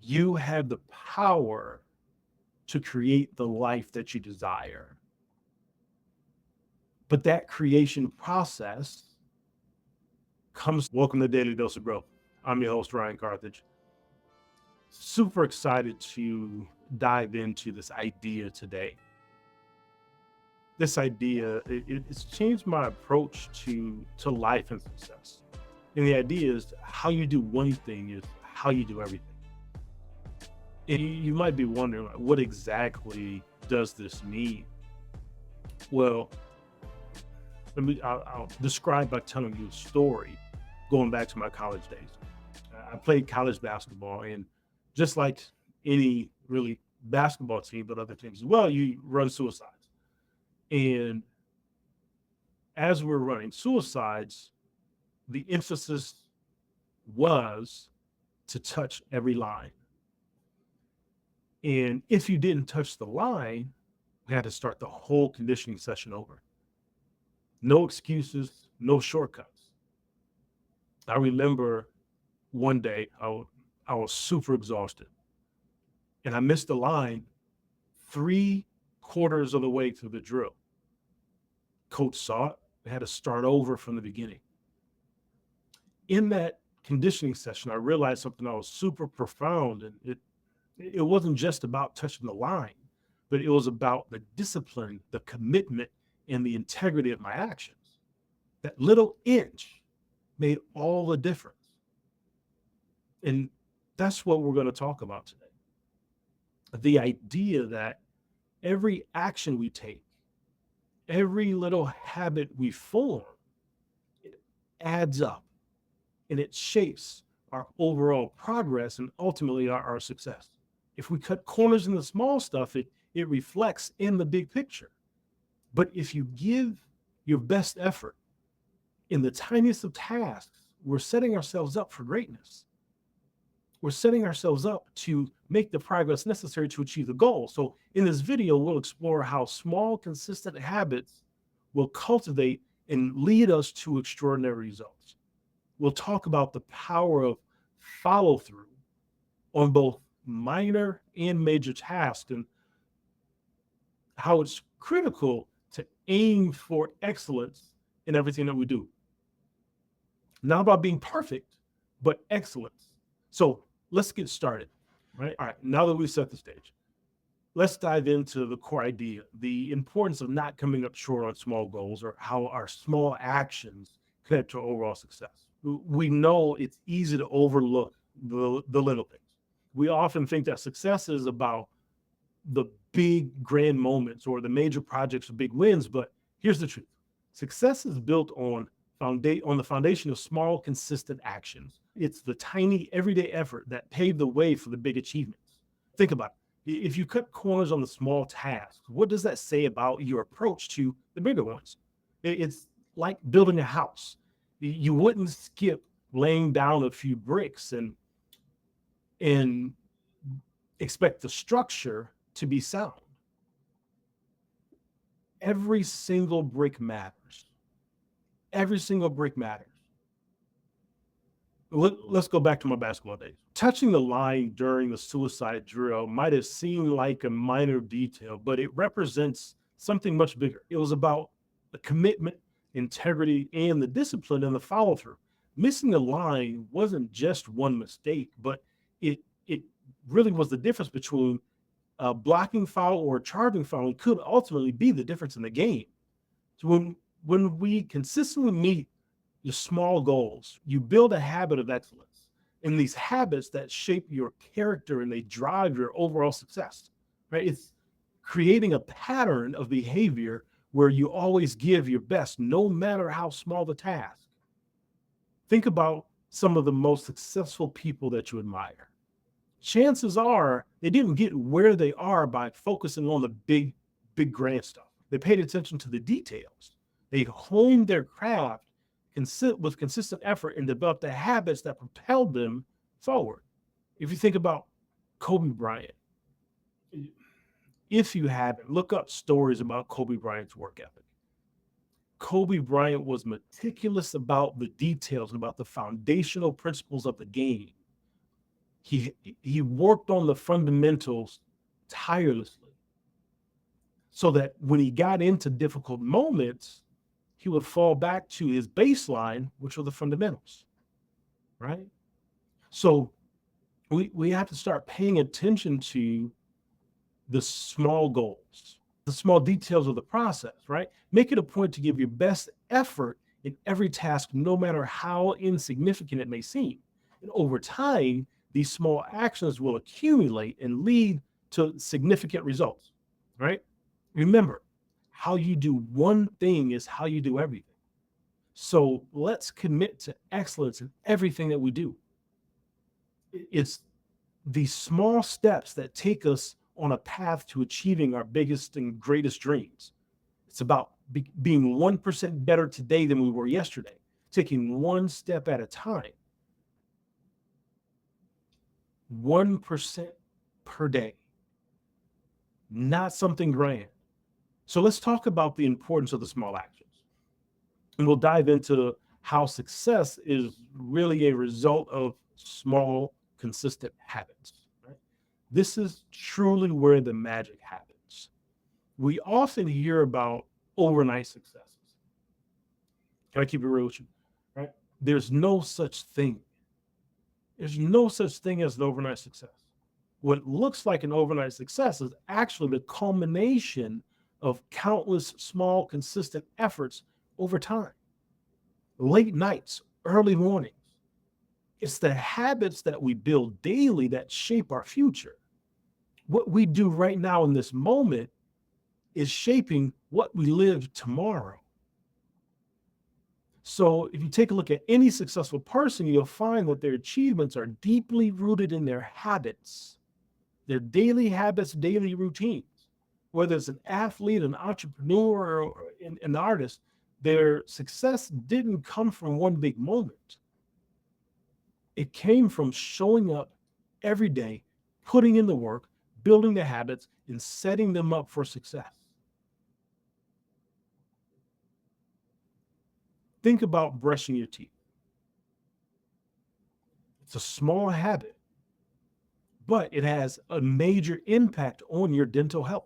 You have the power to create the life that you desire. But that creation process comes. Welcome to Daily Dose of Growth. I'm your host, Ryan Carthage. Super excited to dive into this idea today. This idea, it's changed my approach to life and success. And the idea is how you do one thing is how you do everything. And you might be wondering, like, what exactly does this mean? Well, I'll describe by telling you a story going back to my college days. I played college basketball, and just like any really basketball team, but other teams as well, you run suicides. And as we're running suicides, the emphasis was to touch every line. And if you didn't touch the line, we had to start the whole conditioning session over. No excuses, no shortcuts. I remember one day I was super exhausted and I missed the line 3/4 of the way through the drill. Coach saw it. We had to start over from the beginning. In that conditioning session, I realized something that was super profound, and it wasn't just about touching the line, but it was about the discipline, the commitment, and the integrity of my actions. That little inch made all the difference. And that's what we're going to talk about today. The idea that every action we take, every little habit we form, it adds up and it shapes our overall progress and ultimately our success. If we cut corners in the small stuff, it reflects in the big picture. But if you give your best effort in the tiniest of tasks, we're setting ourselves up for greatness. We're setting ourselves up to make the progress necessary to achieve the goal. So, in this video, we'll explore how small, consistent habits will cultivate and lead us to extraordinary results. We'll talk about the power of follow through on both minor and major tasks and how it's critical to aim for excellence in everything that we do. Not about being perfect, but excellence. So let's get started. Right. All right. Now that we've set the stage, let's dive into the core idea, the importance of not coming up short on small goals or how our small actions connect to overall success. We know it's easy to overlook the little things. We often think that success is about the big grand moments or the major projects or big wins, but here's the truth. Success is built on the foundation of small, consistent actions. It's the tiny, everyday effort that paved the way for the big achievements. Think about it. If you cut corners on the small tasks, what does that say about your approach to the bigger ones? It's like building a house. You wouldn't skip laying down a few bricks and expect the structure to be sound. Every single brick matters. Every single brick matters. Let's go back to my basketball days. Touching the line during the suicide drill might have seemed like a minor detail, but it represents something much bigger. It was about the commitment, integrity, and the discipline and the follow through. Missing the line wasn't just one mistake, but it really was the difference between a blocking foul or a charging foul, and could ultimately be the difference in the game. So when we consistently meet your small goals, you build a habit of excellence. And these habits that shape your character and they drive your overall success, right? It's creating a pattern of behavior where you always give your best, no matter how small the task. Think about some of the most successful people that you admire. Chances are they didn't get where they are by focusing on the big grand stuff. They paid attention to the details. They honed their craft with consistent effort and developed the habits that propelled them forward. If you think about Kobe Bryant, if you haven't, look up stories about Kobe Bryant's work ethic. Kobe Bryant was meticulous about the details and about the foundational principles of the game. He worked on the fundamentals tirelessly so that when he got into difficult moments, he would fall back to his baseline, which are the fundamentals, right? So we have to start paying attention to the small goals, the small details of the process, right? Make it a point to give your best effort in every task, no matter how insignificant it may seem. And over time, these small actions will accumulate and lead to significant results, right? Remember, how you do one thing is how you do everything. So let's commit to excellence in everything that we do. It's these small steps that take us on a path to achieving our biggest and greatest dreams. It's about being 1% better today than we were yesterday, taking one step at a time, 1% per day, not something grand. So let's talk about the importance of the small actions. And we'll dive into how success is really a result of small, consistent habits. Right? This is truly where the magic happens. We often hear about overnight successes. Can I keep it real with you? Right? There's no such thing. There's no such thing as an overnight success. What looks like an overnight success is actually the culmination of countless small, consistent efforts over time. Late nights, early mornings. It's the habits that we build daily that shape our future. What we do right now in this moment is shaping what we live tomorrow. So if you take a look at any successful person, you'll find that their achievements are deeply rooted in their habits, their daily habits, daily routines. Whether it's an athlete, an entrepreneur, or an artist, their success didn't come from one big moment. It came from showing up every day, putting in the work, building the habits, and setting them up for success. Think about brushing your teeth. It's a small habit, but it has a major impact on your dental health.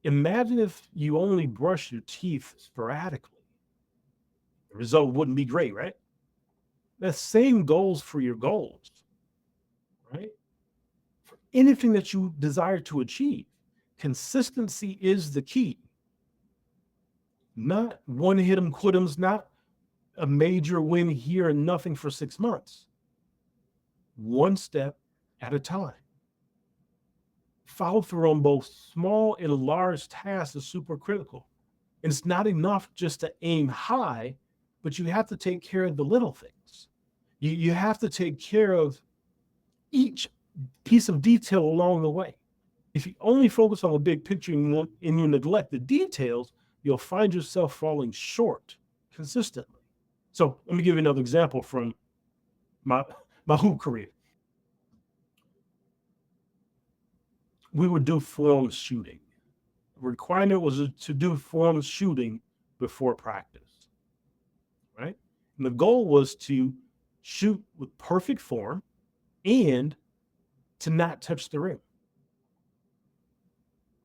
Imagine if you only brush your teeth sporadically. The result wouldn't be great, right? The same goes for your goals, right? For anything that you desire to achieve, consistency is the key. Not one hit 'em, quit 'em's, not a major win here and nothing for 6 months. One step at a time. Follow through on both small and large tasks is super critical. And it's not enough just to aim high, but you have to take care of the little things. You have to take care of each piece of detail along the way. If you only focus on the big picture and you neglect the details, you'll find yourself falling short consistently. So let me give you another example from my my hoop career. We would do film shooting. The requirement was to do film shooting before practice, right? And the goal was to shoot with perfect form and to not touch the rim.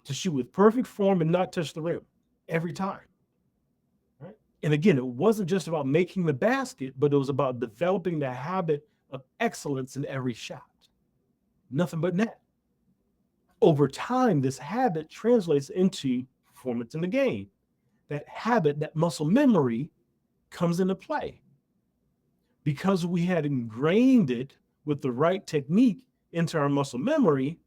To shoot with perfect form and not touch the rim every time, right? And again, it wasn't just about making the basket, but it was about developing the habit of excellence in every shot. Nothing but net. Over time, this habit translates into performance in the game. That habit, that muscle memory comes into play because we had ingrained it with the right technique into our muscle memory.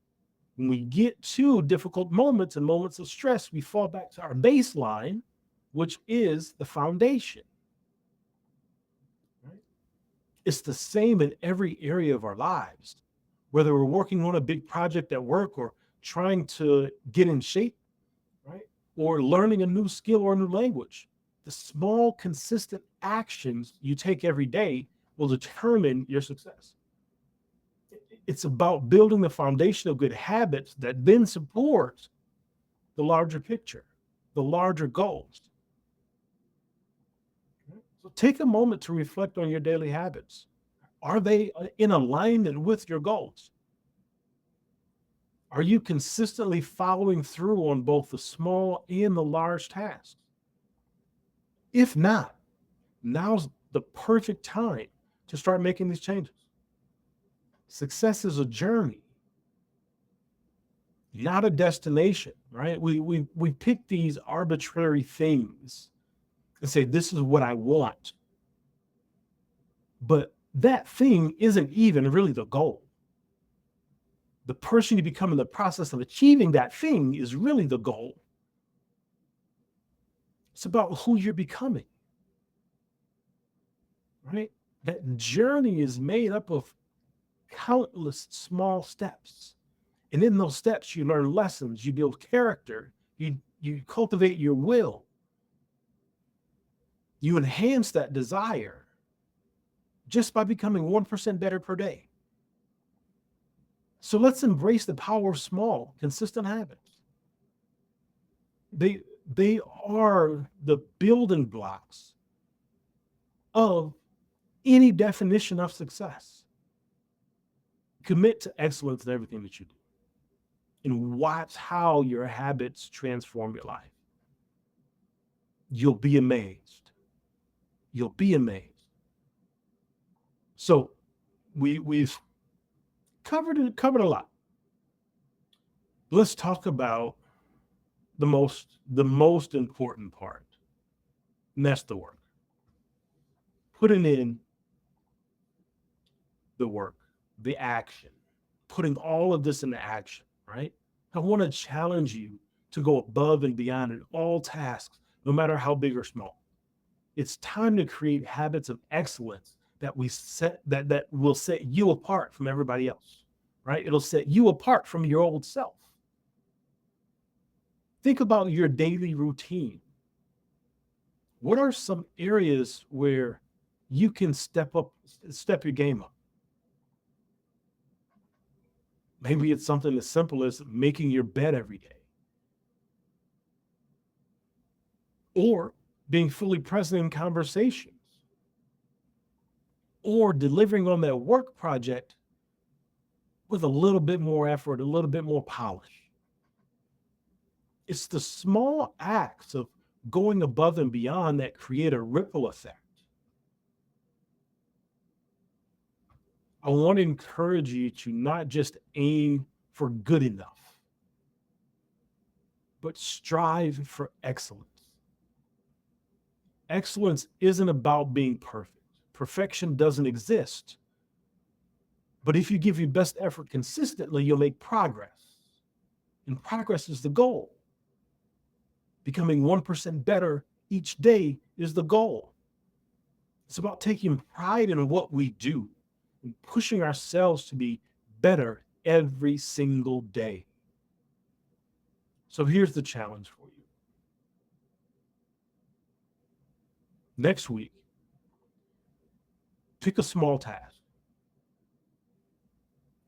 When we get to difficult moments and moments of stress, we fall back to our baseline, which is the foundation. Right? It's the same in every area of our lives, whether we're working on a big project at work or trying to get in shape, right? Or learning a new skill or a new language. The small, consistent actions you take every day will determine your success. It's about building the foundation of good habits that then support the larger picture, the larger goals. So take a moment to reflect on your daily habits. Are they in alignment with your goals? Are you consistently following through on both the small and the large tasks? If not, now's the perfect time to start making these changes. Success is a journey, not a destination, right? We pick these arbitrary things and say, this is what I want. But that thing isn't even really the goal. The person you become in the process of achieving that thing is really the goal. It's about who you're becoming, right? That journey is made up of countless small steps. And in those steps, you learn lessons, you build character, you cultivate your will, you enhance that desire just by becoming 1% better per day. So let's embrace the power of small, consistent habits. They they are the building blocks of any definition of success. Commit to excellence in everything that you do and watch how your habits transform your life. You'll be amazed. You'll be amazed. So we've covered a lot. Let's talk about the most important part, and that's the work. Putting in the work, the action, putting all of this into action, right? I want to challenge you to go above and beyond in all tasks, no matter how big or small. It's time to create habits of excellence that will set you apart from everybody else, right? It'll set you apart from your old self. Think about your daily routine. What are some areas where you can step your game up? Maybe it's something as simple as making your bed every day or being fully present in conversations or delivering on that work project with a little bit more effort, a little bit more polish. It's the small acts of going above and beyond that create a ripple effect. I want to encourage you to not just aim for good enough, but strive for excellence. Excellence isn't about being perfect. Perfection doesn't exist. But if you give your best effort consistently, you'll make progress. And progress is the goal. Becoming 1% better each day is the goal. It's about taking pride in what we do and pushing ourselves to be better every single day. So here's the challenge for you. Next week, pick a small task.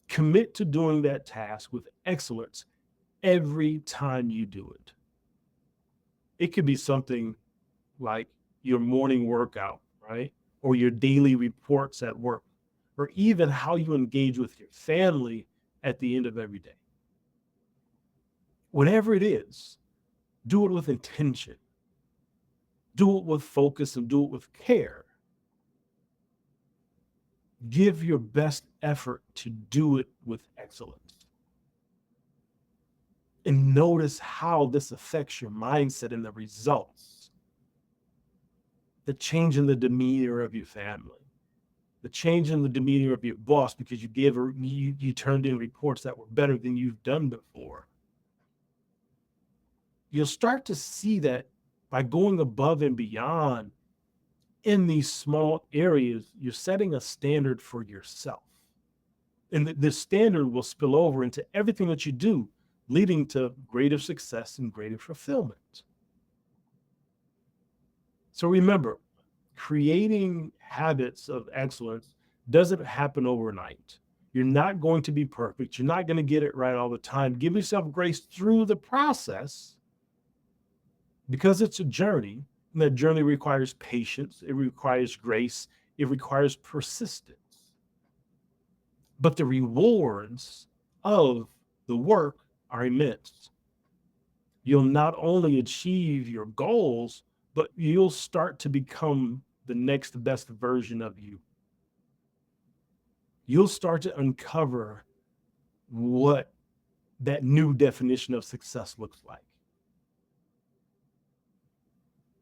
Commit to doing that task with excellence every time you do it. It could be something like your morning workout, right? Or your daily reports at work, or even how you engage with your family at the end of every day. Whatever it is, do it with intention, do it with focus, and do it with care. Give your best effort to do it with excellence. And notice how this affects your mindset and the results. The change in the demeanor of your family, the change in the demeanor of your boss because you turned in reports that were better than you've done before. You'll start to see that by going above and beyond in these small areas, you're setting a standard for yourself. And this standard will spill over into everything that you do, leading to greater success and greater fulfillment. So remember, creating habits of excellence doesn't happen overnight. You're not going to be perfect. You're not going to get it right all the time. Give yourself grace through the process because it's a journey. And that journey requires patience, it requires grace, it requires persistence. but the rewards of the work are immense. You'll not only achieve your goals, but you'll start to become the next best version of you. You'll start to uncover what that new definition of success looks like.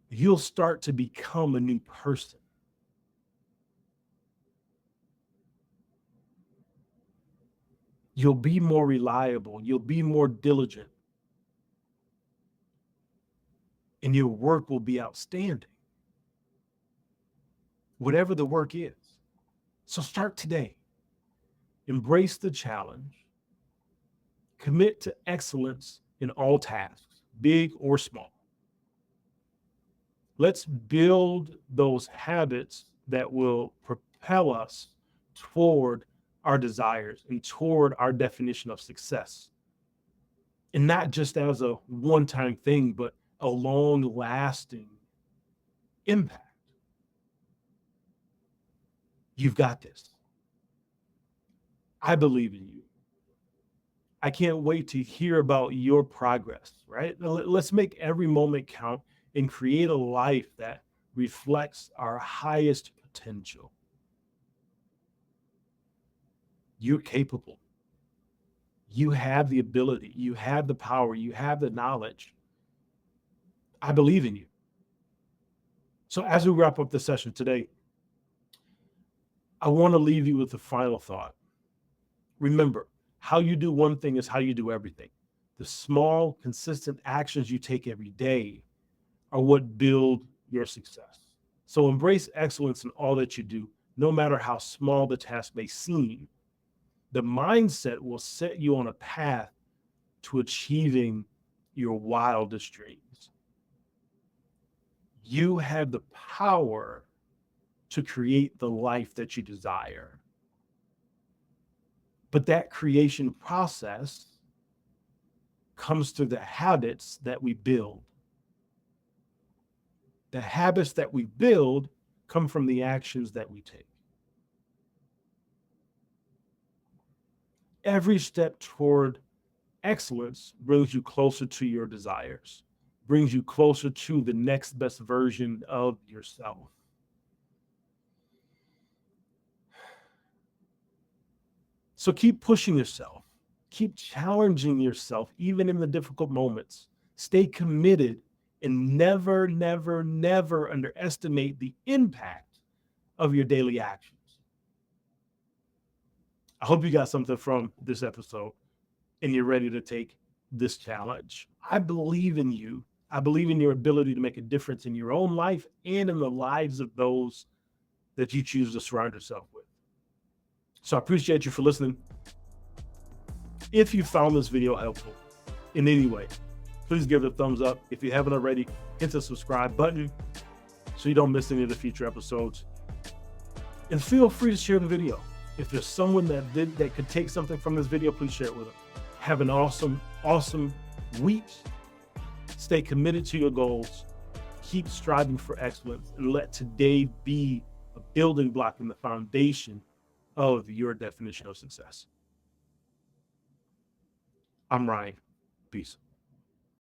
You'll start to become a new person. You'll be more reliable. You'll be more diligent. And your work will be outstanding, whatever the work is. So start today. Embrace the challenge. Commit to excellence in all tasks, big or small. Let's build those habits that will propel us toward our desires and toward our definition of success. And not just as a one-time thing, but a long-lasting impact. You've got this. I believe in you. I can't wait to hear about your progress, right? Let's make every moment count and create a life that reflects our highest potential. You're capable. You have the ability. You have the power. You have the knowledge. I believe in you. So as we wrap up the session today, I want to leave you with a final thought. Remember, how you do one thing is how you do everything. The small, consistent actions you take every day are what build your success. So embrace excellence in all that you do, no matter how small the task may seem. The mindset will set you on a path to achieving your wildest dreams. You have the power to create the life that you desire. But that creation process comes through the habits that we build. The habits that we build come from the actions that we take. Every step toward excellence brings you closer to your desires, brings you closer to the next best version of yourself. So keep pushing yourself, keep challenging yourself, even in the difficult moments. Stay committed and never, never, never underestimate the impact of your daily actions. I hope you got something from this episode and you're ready to take this challenge. I believe in you. I believe in your ability to make a difference in your own life and in the lives of those that you choose to surround yourself with. So I appreciate you for listening. If you found this video helpful in any way, please give it a thumbs up. If you haven't already, hit the subscribe button so you don't miss any of the future episodes. And feel free to share the video. If there's someone that could take something from this video, please share it with them. Have an awesome, awesome week. Stay committed to your goals. Keep striving for excellence and let today be a building block in the foundation of your definition of success. I'm Ryan. Peace.